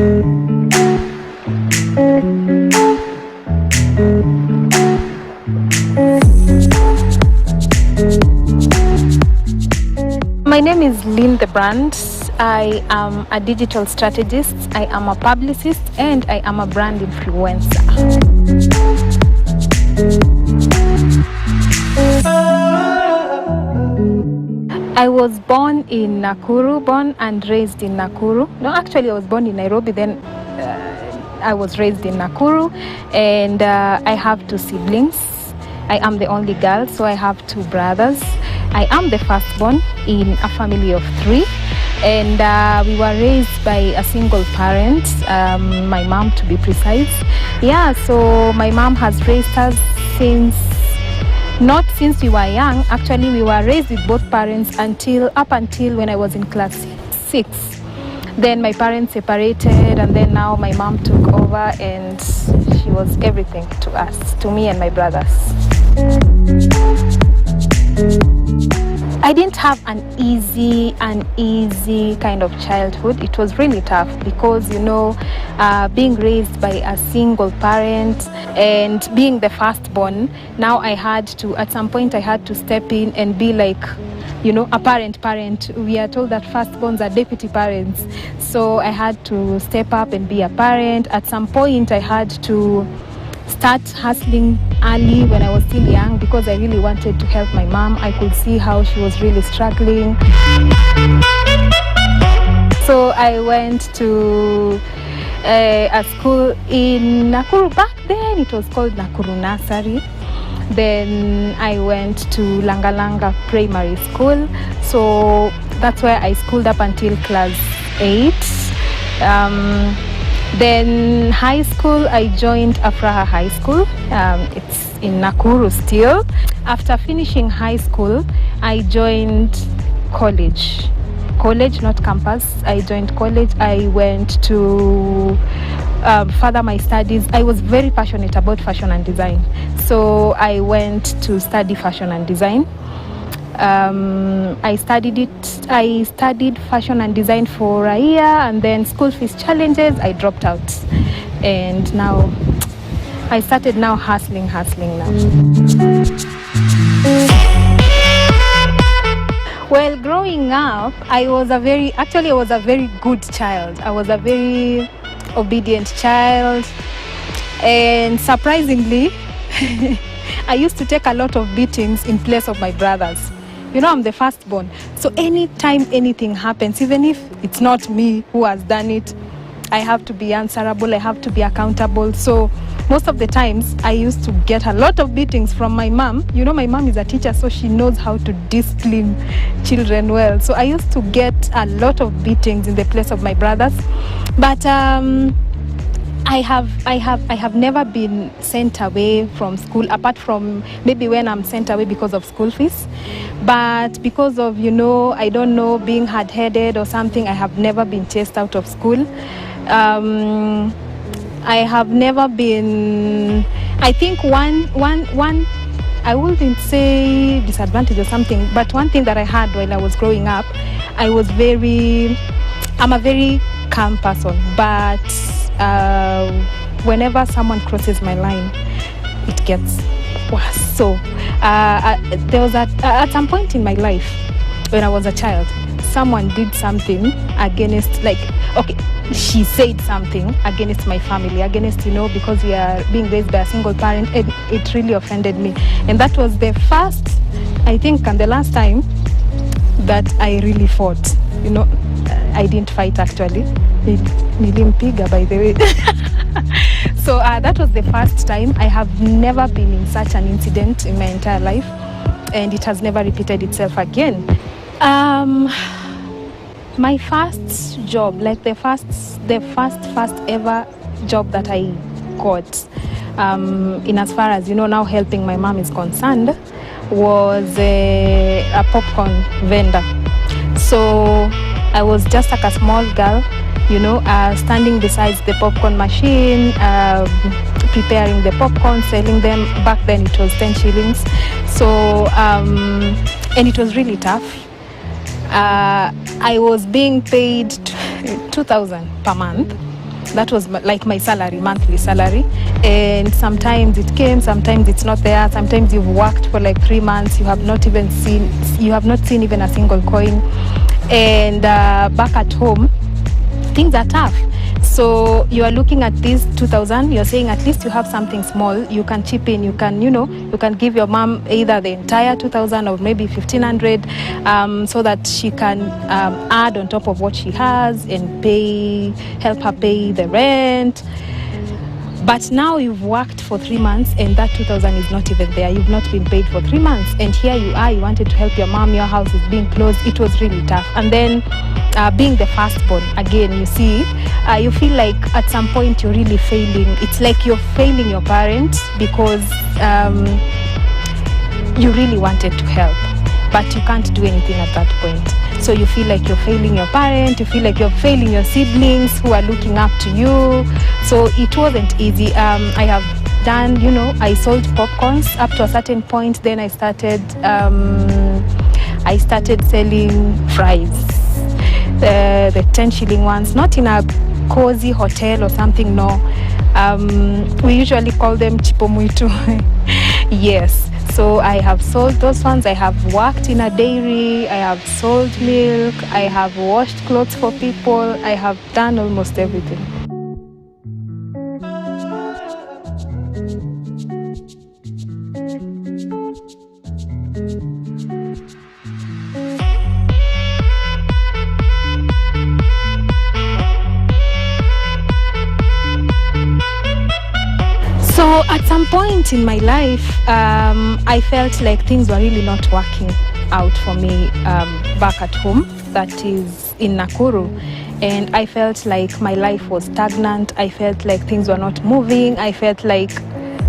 My name is Lynne the brand. I am a digital strategist, I am a publicist, and I am a brand influencer. I was born in Nakuru, born and raised in Nakuru. No, actually I was born in Nairobi, then I was raised in Nakuru, and I have 2 siblings. I am the only girl, so I have 2 brothers. I am the firstborn in a family of 3, and we were raised by a single parent, my mom to be precise. Yeah, so my mom has raised us not since we were young. Actually, we were raised with both parents up until when I was in class 6. Then my parents separated, and then now my mom took over, and she was everything to us, to me and my brothers. I didn't have an easy kind of childhood. It was really tough because, being raised by a single parent and being the firstborn, now at some point I had to step in and be like, a parent. We are told that firstborns are deputy parents. So I had to step up and be a parent. At some point I had to start hustling early when I was still young because I really wanted to help my mom. I could see how she was really struggling. So I went to a school in Nakuru. Back then it was called Nakuru Nursery. Then I went to Langalanga Primary School. So that's where I schooled up until class 8. Then high school, I joined Afraha High School. It's in Nakuru still. After finishing high school, I joined college, not campus. I joined college. I went to further my studies. I was very passionate about fashion and design. So I went to study fashion and design. I studied fashion and design for a year, and then school fees challenges, I dropped out. And now I started hustling now. Well, growing up, I was a very good child. I was a very obedient child, and surprisingly, I used to take a lot of beatings in place of my brothers. I'm the firstborn. So anytime anything happens, even if it's not me who has done it, I have to be answerable, I have to be accountable. So most of the times I used to get a lot of beatings from my mom. My mom is a teacher, so she knows how to discipline children well. So I used to get a lot of beatings in the place of my brothers. But I have never been sent away from school, apart from maybe when I'm sent away because of school fees. But because of, I don't know, being hard-headed or something, I have never been chased out of school. I have never been, I think one, I wouldn't say disadvantage or something, but one thing that I had while I was growing up, I'm a very calm person, but whenever someone crosses my line, it gets worse. So there was at some point in my life when I was a child, someone did something against, she said something against my family, because we are being raised by a single parent, and it really offended me. And that was the first, I think, and the last time that I really fought. I didn't fight actually. Nilimpiga, by the way. So that was the first time. I have never been in such an incident in my entire life, and it has never repeated itself again. My first job, the first ever job that I got, in as far as now helping my mom is concerned, was a popcorn vendor. So I was just like a small girl, standing beside the popcorn machine, preparing the popcorn, selling them. Back then it was 10 shillings. So, and it was really tough. I was being paid 2,000 per month. That was like my salary, monthly salary. And sometimes it came, sometimes it's not there. Sometimes you've worked for like 3 months, you have not seen even a single coin. And back at home, things are tough. So you are looking at this 2,000, you're saying at least you have something small, you can chip in, you can give your mom either the entire 2,000 or maybe 1,500, so that she can add on top of what she has and help her pay the rent. But now you've worked for 3 months and that 2,000 is not even there. You've not been paid for 3 months. And here you are, you wanted to help your mom, your house is being closed. It was really tough. And then being the firstborn, again, you see, you feel like at some point you're really failing. It's like you're failing your parents because you really wanted to help, but you can't do anything at that point. So you feel like you're failing your parent, you feel like you're failing your siblings who are looking up to you. So it wasn't easy. I have done, I sold popcorns up to a certain point. Then I started selling fries, the 10 shilling ones, not in a cozy hotel or something, no. We usually call them chipomuitu. Yes. So I have sold those ones. I have worked in a dairy. I have sold milk. I have washed clothes for people. I have done almost everything. So at some point in my life, I felt like things were really not working out for me back at home, that is in Nakuru. And I felt like my life was stagnant. I felt like things were not moving. I felt like,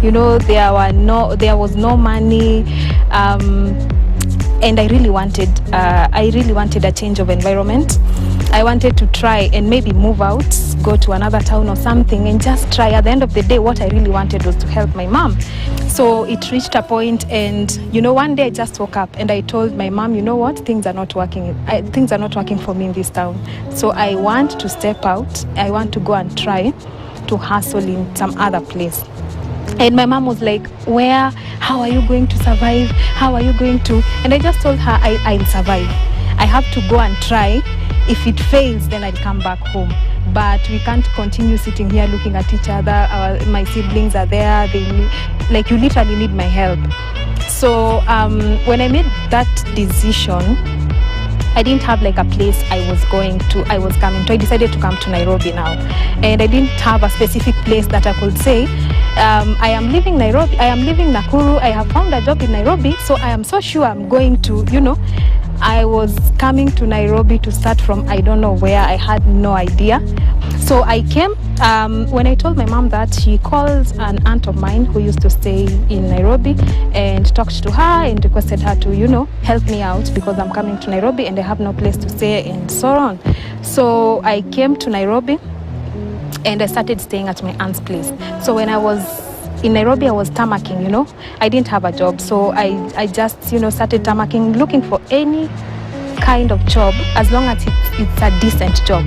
there was no money. And I really wanted a change of environment. I wanted to try and maybe move out, go to another town or something and just try. At the end of the day, what I really wanted was to help my mom. So it reached a point and, one day I just woke up and I told my mom, you know what, things are not working. Things are not working for me in this town. So I want to step out. I want to go and try to hustle in some other place. And my mom was like, where? How are you going to survive? How are you going to? And I just told her, I'll survive. I have to go and try. If it fails, then I'll come back home. But we can't continue sitting here looking at each other. My siblings are there. You literally need my help. So when I made that decision, I didn't have like a place I was coming to. I decided to come to Nairobi now. And I didn't have a specific place that I could say, I am leaving Nairobi, I am leaving Nakuru, I have found a job in Nairobi, so I am so sure I'm going to, I was coming to Nairobi to start from I don't know where. I had no idea. So I came. When I told my mom that, she called an aunt of mine who used to stay in Nairobi and talked to her and requested her to, help me out because I'm coming to Nairobi and I have no place to stay and so on. So I came to Nairobi and I started staying at my aunt's place. So when I was in Nairobi, I was tammacking, I didn't have a job. So I just, started tammacking, looking for any kind of job, as long as it's a decent job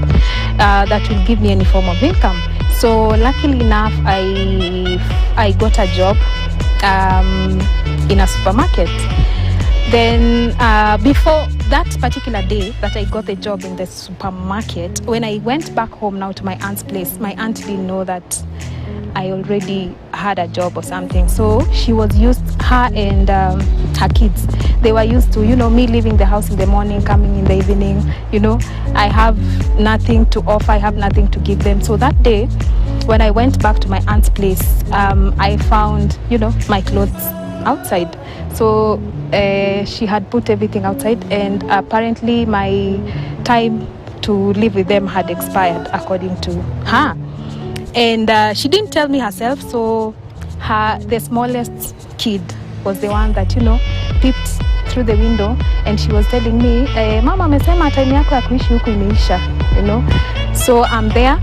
that will give me any form of income. So luckily enough, I got a job in a supermarket. Then before that particular day that I got the job in the supermarket, when I went back home now to my aunt's place, my aunt didn't know that I already had a job or something. So she was her and her kids, they were used to, me leaving the house in the morning, coming in the evening, I have nothing to offer, I have nothing to give them. So that day, when I went back to my aunt's place, I found, my clothes outside. So she had put everything outside and apparently my time to live with them had expired according to her. And she didn't tell me herself, so the smallest kid was the one that, peeped through the window and she was telling me, Mama amesema time yako ya kuishi huku imeisha, So I'm there.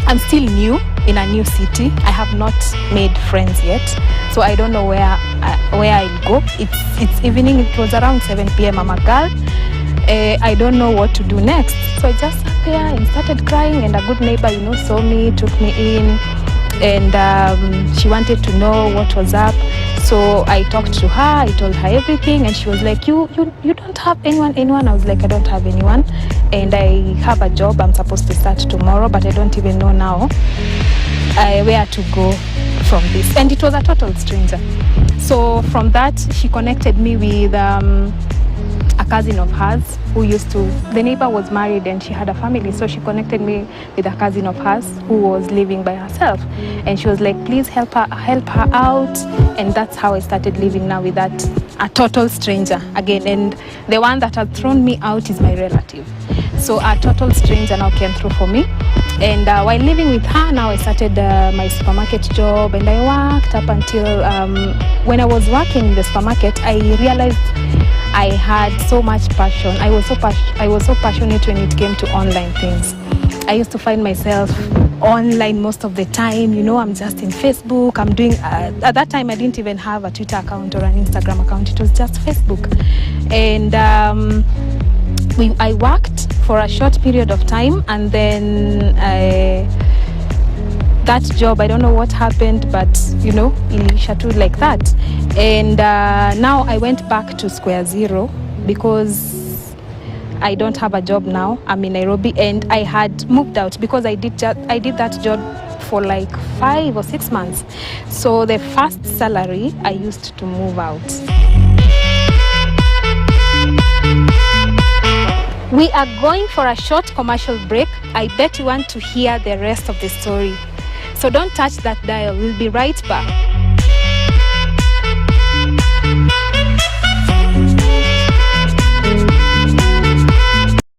I'm still new in a new city. I have not made friends yet. So I don't know where I'll go. It's evening. It was around 7 p.m. I'm a girl. I don't know what to do next. So I just there and started crying, and a good neighbor, saw me, took me in, and she wanted to know what was up. So I talked to her, I told her everything, and she was like, you don't have anyone? I was like, I don't have anyone, and I have a job. I'm supposed to start tomorrow, but I don't even know now where to go from this. And it was a total stranger. So from that, she connected me with a cousin of hers who the neighbor was married and she had a family, so she connected me with a cousin of hers who was living by herself, and she was like, please help her out. And that's how I started living now with a total stranger again. And the one that had thrown me out is my relative, so a total stranger now came through for me. And while living with her, now I started my supermarket job, and I worked up until when I was working in the supermarket, I realized I had so much passion. I was so passionate when it came to online things. I used to find myself online most of the time. I'm just in Facebook. I'm doing at that time I didn't even have a Twitter account or an Instagram account. It was just Facebook. And I worked for a short period of time, and then that job, I don't know what happened, but it shattered like that. And now I went back to square zero because I don't have a job now. I'm in Nairobi, and I had moved out because I did that job for like 5 or 6 months. So the first salary, I used to move out. We are going for a short commercial break. I bet you want to hear the rest of the story. So don't touch that dial. We'll be right back.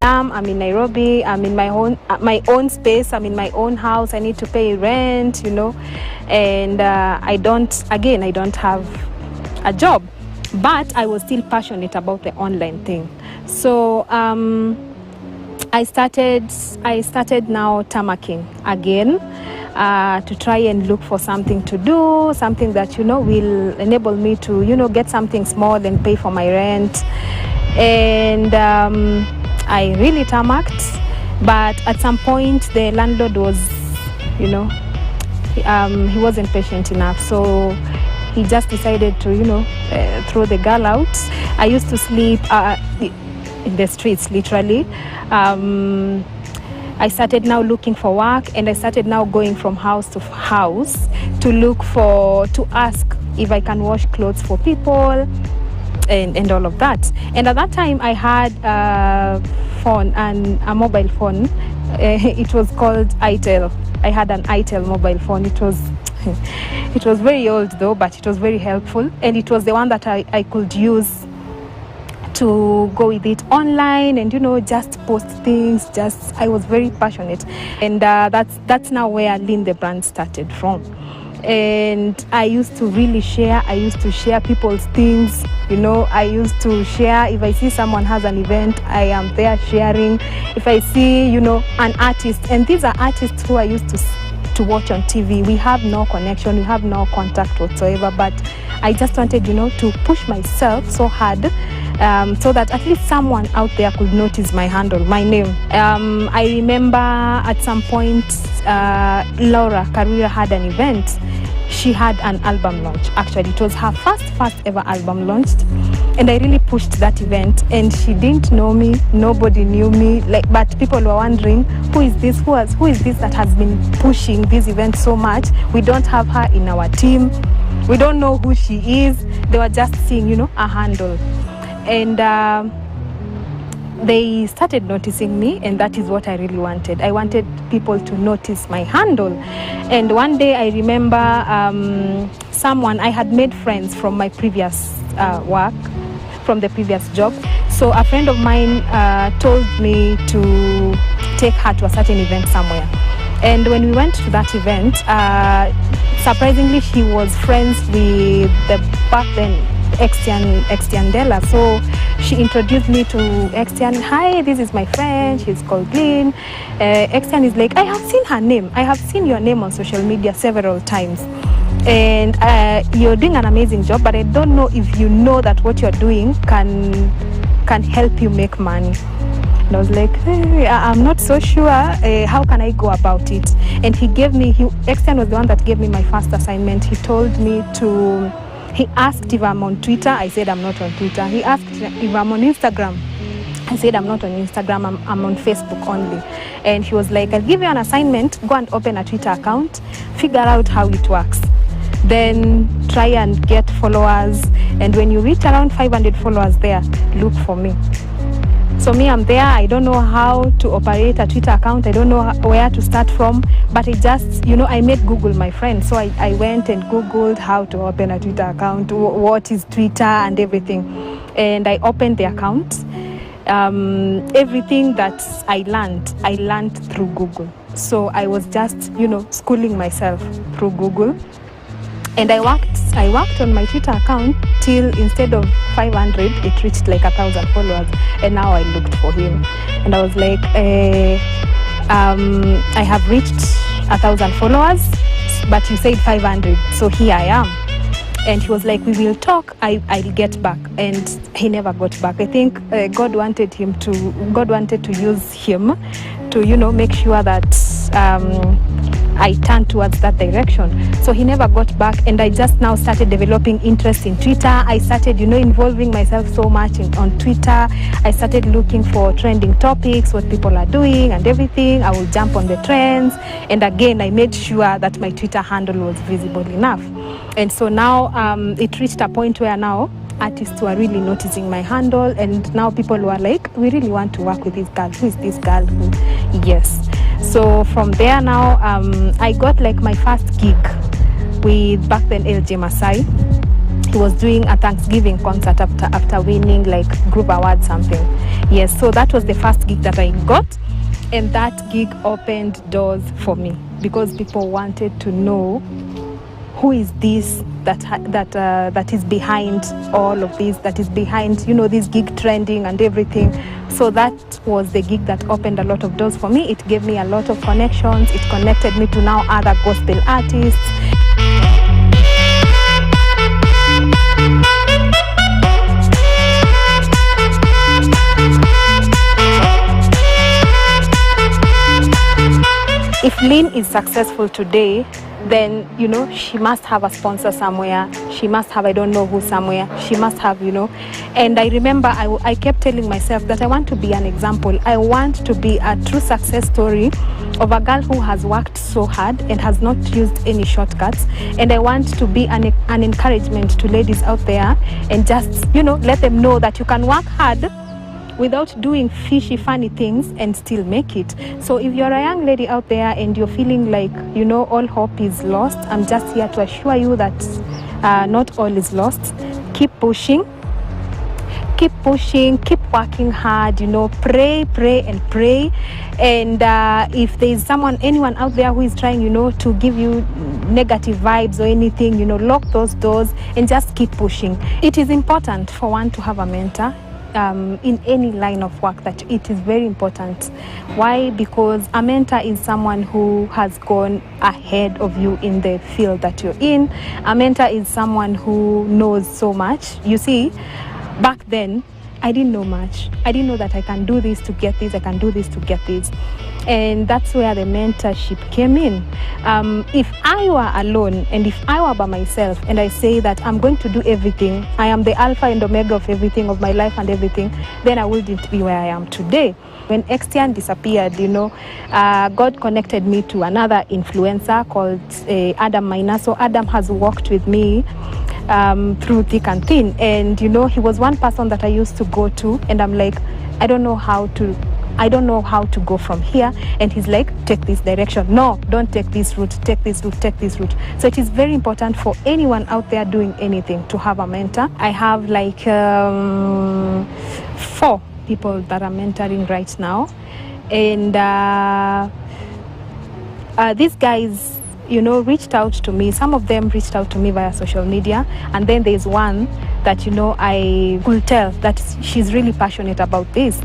I'm in Nairobi. I'm in my own space. I'm in my own house. I need to pay rent, and I don't have a job, but I was still passionate about the online thing. So I started now tamaking again to try and look for something to do, something that will enable me to get something small and pay for my rent. And I really tamaked, but at some point the landlord was he wasn't patient enough, so he just decided to throw the girl out. I used to sleep in the streets, literally. I started now looking for work, and I started now going from house to house to ask if I can wash clothes for people and all of that. And at that time I had a phone, and a mobile phone. It was called itel. I had an itel mobile phone. It was very old though, but it was very helpful, and it was the one that I could use to go with it online and just post things. I was very passionate, and that's now where Lynne the brand started from. And I used to really share. I used to share people's things. I used to share. If I see someone has an event, I am there sharing. If I see an artist, and these are artists who I used to watch on TV. We have no connection, we have no contact whatsoever, but I just wanted to push myself so hard, so that at least someone out there could notice my handle, my name. I remember at some point Laura Karura had an event. She had an album launch. Actually, it was her first ever album launched, and I really pushed that event. And she didn't know me, nobody knew me, but people were wondering, who is this? Who is this that has been pushing this event so much? We don't have her in our team. We don't know who she is. They were just seeing, a handle. And they started noticing me, and that is what I really wanted. I wanted people to notice my handle. And one day I remember I had made friends from my previous work, from the previous job. So a friend of mine told me to take her to a certain event somewhere. And when we went to that event, surprisingly, she was friends with the back then Extiandela. So she introduced me to Extian. Hi, this is my friend. She's called Lynne. Extian is like, I have seen her name. I have seen your name on social media several times. And you're doing an amazing job, but I don't know if you know that what you're doing can help you make money. And I was like, hey, I'm not so sure. How can I go about it? And KTN was the one that gave me my first assignment. He asked if I'm on Twitter. I said I'm not on Twitter. He asked if I'm on Instagram. I said I'm not on Instagram, I'm on Facebook only. And he was like, I'll give you an assignment, go and open a Twitter account, figure out how it works. Then try and get followers. And when you reach around 500 followers there, look for me. So me, I'm there. I don't know how to operate a Twitter account. I don't know where to start from. But I just, I made Google my friend. So I went and Googled how to open a Twitter account, what is Twitter and everything. And I opened the account. Everything that I learned through Google. So I was just, schooling myself through Google. And I worked on my Twitter account till instead of 500, it reached like 1,000 followers. And now I looked for him. And I was like, I have reached 1,000 followers, but you said 500. So here I am. And he was like, we will talk, I'll get back. And he never got back. I think God wanted to use him to, make sure that I turned towards that direction. So he never got back, and I just now started developing interest in Twitter. I started, involving myself so much on Twitter. I started looking for trending topics, what people are doing and everything. I will jump on the trends. And again, I made sure that my Twitter handle was visible enough. And so now it reached a point where now artists were really noticing my handle, and now people were like, we really want to work with this girl. Who is this girl? Yes. So from there now, I got like my first gig with back then LJ Masai. He was doing a Thanksgiving concert after winning like group award something. Yes, so that was the first gig that I got, and that gig opened doors for me because people wanted to know who is this that is behind all of this, that is behind, this gig trending and everything. So that was the gig that opened a lot of doors for me. It gave me a lot of connections. It connected me to now other gospel artists. If Lynne is successful today, then, she must have a sponsor somewhere. She must have, I don't know who somewhere. She must have, And I remember I kept telling myself that I want to be an example. I want to be a true success story of a girl who has worked so hard and has not used any shortcuts. And I want to be an encouragement to ladies out there and just, let them know that you can work hard without doing fishy, funny things and still make it. So if you're a young lady out there and you're feeling like, all hope is lost, I'm just here to assure you that not all is lost. Keep pushing, keep working hard, pray and pray. And if there's anyone out there who is trying, to give you negative vibes or anything, lock those doors and just keep pushing. It is important for one to have a mentor. In any line of work, that it is very important. Why? Because a mentor is someone who has gone ahead of you in the field that you're in. A mentor is someone who knows so much. You see, back then, I didn't know much. I didn't know that I can do this to get this, I can do this to get this. And that's where the mentorship came in. If I were alone and if I were by myself and I say that I'm going to do everything, I am the alpha and omega of everything, of my life and everything, then I wouldn't be where I am today. When KTN disappeared, God connected me to another influencer called Adam Maina. So Adam has worked with me through thick and thin. And, he was one person that I used to go to, and I'm like, I don't know how to go from here. And he's like, take this direction. No, don't take this route, take this route, take this route. So it is very important for anyone out there doing anything to have a mentor. I have like 4 people that I'm mentoring right now. And these guys, reached out to me. Some of them reached out to me via social media. And then there's one that, I could tell that she's really passionate about this.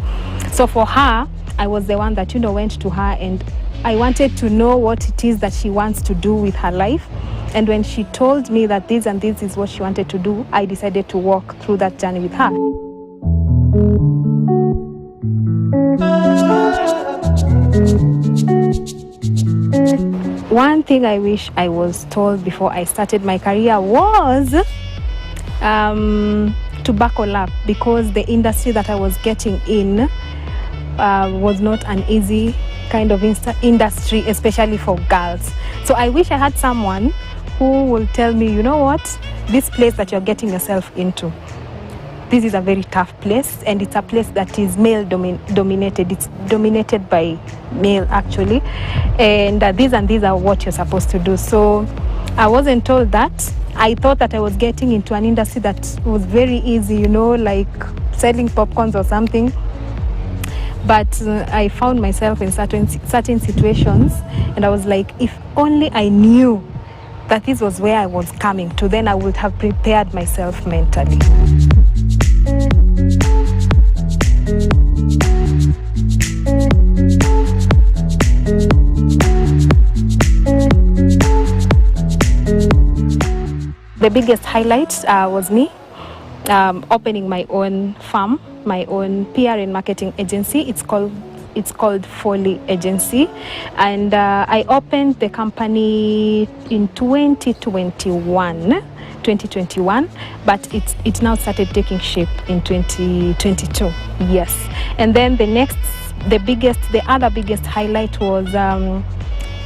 So for her, I was the one that, went to her, and I wanted to know what it is that she wants to do with her life. And when she told me that this and this is what she wanted to do, I decided to walk through that journey with her. One thing I wish I was told before I started my career was to buckle up, because the industry that I was getting in was not an easy kind of industry, especially for girls. So I wish I had someone who will tell me, you know what, this place that you're getting yourself into, this is a very tough place, and it's a place that is male dominated. It's dominated by male, actually, and these are what you're supposed to do. So I wasn't told that. I thought that I was getting into an industry that was very easy, you know, like selling popcorns or something. But I found myself in certain situations, and I was like, if only I knew that this was where I was coming to, then I would have prepared myself mentally. The biggest highlight was me opening my own firm, my own PR and marketing agency. It's called Foley Agency, and I opened the company in 2021, but it now started taking shape in 2022. Yes, and then the other biggest highlight was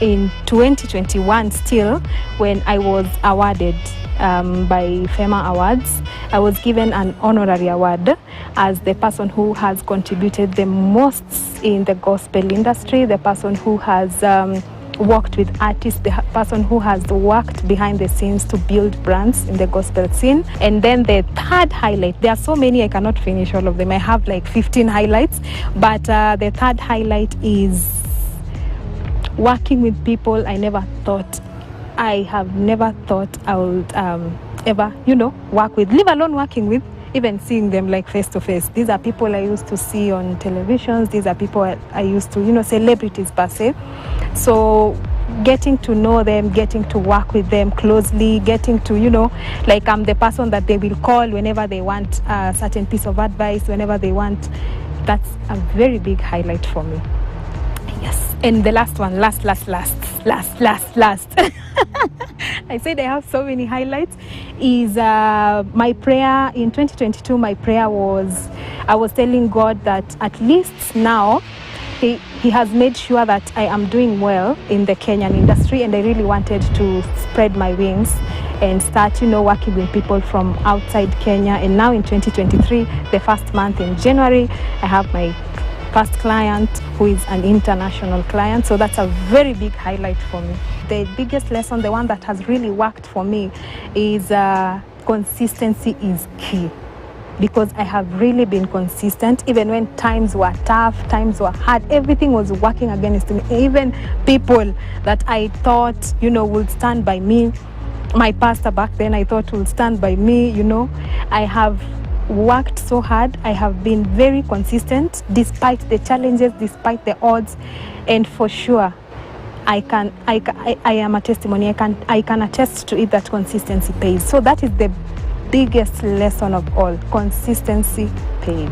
in 2021 still, when I was awarded by FEMA Awards. I was given an honorary award as the person who has contributed the most in the gospel industry, the person who has worked with artists, the person who has worked behind the scenes to build brands in the gospel scene. And then the third highlight, there are so many, I cannot finish all of them. I have like 15 highlights, but the third highlight is working with people I have never thought I would ever, work with, leave alone working with, even seeing them like face to face. These are people I used to see on televisions. These are people I used to, celebrities per se. So getting to know them, getting to work with them closely, getting to, like I'm the person that they will call whenever they want a certain piece of advice, whenever they want. That's a very big highlight for me. Yes. And the last one, last. I said I have so many highlights. Is my prayer in 2022. My prayer was, I was telling God that at least now He has made sure that I am doing well in the Kenyan industry, and I really wanted to spread my wings and start, working with people from outside Kenya. And now in 2023, the first month in January, I have my first client who is an international client. So that's a very big highlight for me. The biggest lesson, the one that has really worked for me, is consistency is key. Because I have really been consistent, even when times were tough, times were hard, everything was working against me. Even people that I thought, would stand by me, my pastor back then, I thought would stand by me, I have worked so hard. I have been very consistent despite the challenges, despite the odds, and for sure I am a testimony. I can attest to it that consistency pays. So that is the biggest lesson of all. Consistency pays.